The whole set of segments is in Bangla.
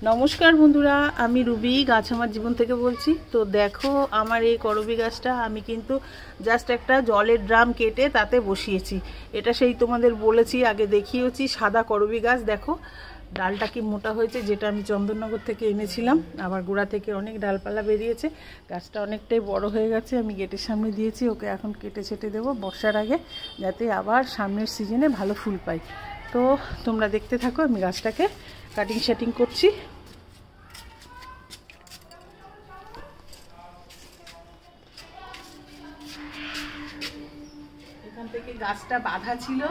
নমস্কার বন্ধুরা, আমি রুবি গাছ আমার জীবন থেকে বলছি। তো দেখো আমার এই করবি গাছটা আমি কিন্তু জাস্ট একটা জলের ড্রাম কেটে তাতে বসিয়েছি। এটা সেই তোমাদের বলেছি, আগে দেখিয়েছি, সাদা করবি গাছ। দেখো ডালটা কি মোটা হয়েছে, যেটা আমি চন্দননগর থেকে এনেছিলাম। আবার গোড়া থেকে অনেক ডালপালা বেরিয়েছে, গাছটা অনেকটাই বড় হয়ে গেছে। আমি গেটের সামনে দিয়েছি, ওকে এখন কেটে ছেটে দেবো বর্ষার আগে, যাতে আবার সামনের সিজনে ভালো ফুল পাই। তো তোমরা দেখতে থাকো, আমি গাছটাকে কাটিং সেটিং করছি। এখান থেকে গাছটা বাঁধা ছিল,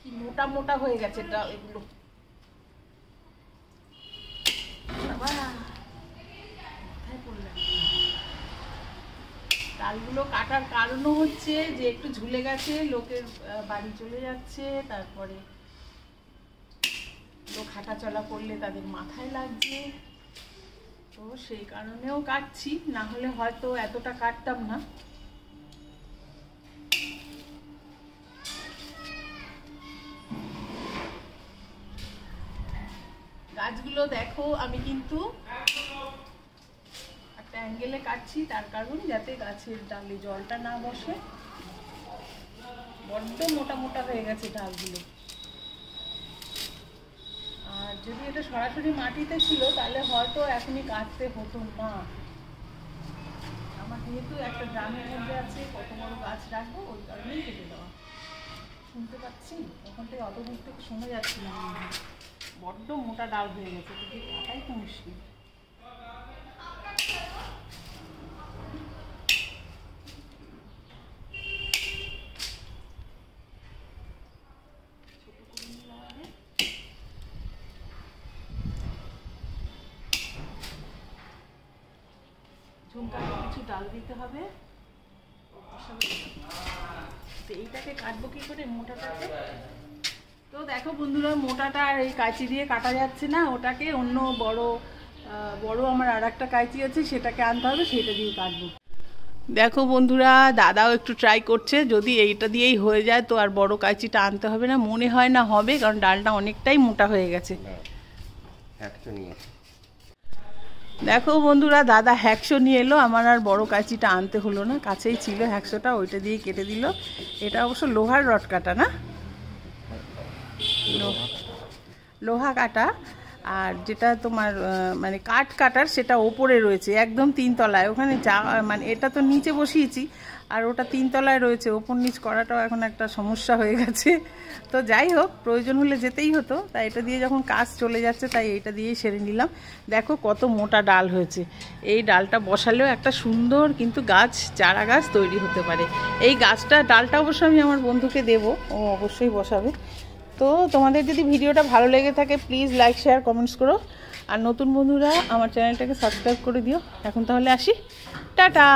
কি মোটা মোটা হয়ে গেছে এটা, এগুলো ডালগুলো কাটার কারণও হচ্ছে যে একটু ঝুলে গেছে, লোকের বাড়ি চলে যাচ্ছে, তারপরে লোক হাঁটা চলা করলে তাদের মাথায় লাগছে, তো সেই কারণেও কাটছি, না হলে হয়তো এতটা কাটতাম না। গাছগুলো দেখো আমি কিন্তু একটা অ্যাঙ্গেলে কাটছি, তার কারণ যাতে গাছের ডালে জলটা না বসে। বড্ড মোটা মোটা হয়ে গেছে ডালগুলো। আর যদি এটা সরাসরি মাটিতে ছিল তাহলে হয়তো এখনই কাটতে হতো না। আমার যেহেতু একটা ড্রামের মধ্যে আছে, কত বড় গাছ রাখবো, ওই কারণেই কেটে দেওয়া। শুনতে পাচ্ছি ওখান থেকে, অত দূর থেকে শোনা যাচ্ছিল না। বড্ড মোটা ডাল হয়ে গেছে, কিন্তু কাটাই তো মুশকিল। ঝুমকাতে কিছু ডাল দিতে হবে। এইটাকে কাটবো কি করে, মোটাটাকে? তো দেখো বন্ধুরা, মোটাটা আর এই কাঁচি দিয়ে কাটা যাচ্ছে না, ওটাকে অন্য বড় আমার আর একটা কাঁচি আছে, সেটাকে আনতে হবে, সেটা দিয়ে কাটবো। দেখো বন্ধুরা, দাদাও একটু ট্রাই করছে, যদি এইটা দিয়েই হয়ে যায় তো আর বড় কাঁচিটা আনতে হবে না। মনে হয় না হবে, কারণ ডালটা অনেকটাই মোটা হয়ে গেছে। দেখো বন্ধুরা, দাদা হ্যাকশো নিয়ে এলো, আমার আর বড় কাঁচিটা আনতে হলো না, কাছেই ছিল হ্যাকশোটা, ওইটা দিয়ে কেটে দিল। এটা অবশ্য লোহার রড কাটা না, লোহা কাটা। আর যেটা তোমার মানে কাঠ কাটার, সেটা ওপরে রয়েছে, একদম 3 তলায়। ওখানে মানে এটা তো নিচে বসিয়েছি, আর ওটা 3 তলায় রয়েছে। ওপর নিচ করাটাও এখন একটা সমস্যা হয়ে গেছে। তো যাই হোক, প্রয়োজন হলে যেতেই হতো, তাই এটা দিয়ে যখন কাজ চলে যাচ্ছে, তাই এইটা দিয়েই সেরে নিলাম। দেখো কত মোটা ডাল হয়েছে। এই ডালটা বসালেও একটা সুন্দর কিন্তু গাছ, চারা গাছ তৈরি হতে পারে। এই গাছটা, ডালটা অবশ্য আমি আমার বন্ধুকে দেবো, ও অবশ্যই বসাবে। তো তোমাদের যদি ভিডিওটা ভালো লেগে থাকে, প্লিজ লাইক, শেয়ার, কমেন্টস করো। আর নতুন বন্ধুরা আমার চ্যানেলটাকে সাবস্ক্রাইব করে দিও। এখন তাহলে আসি, টাটা।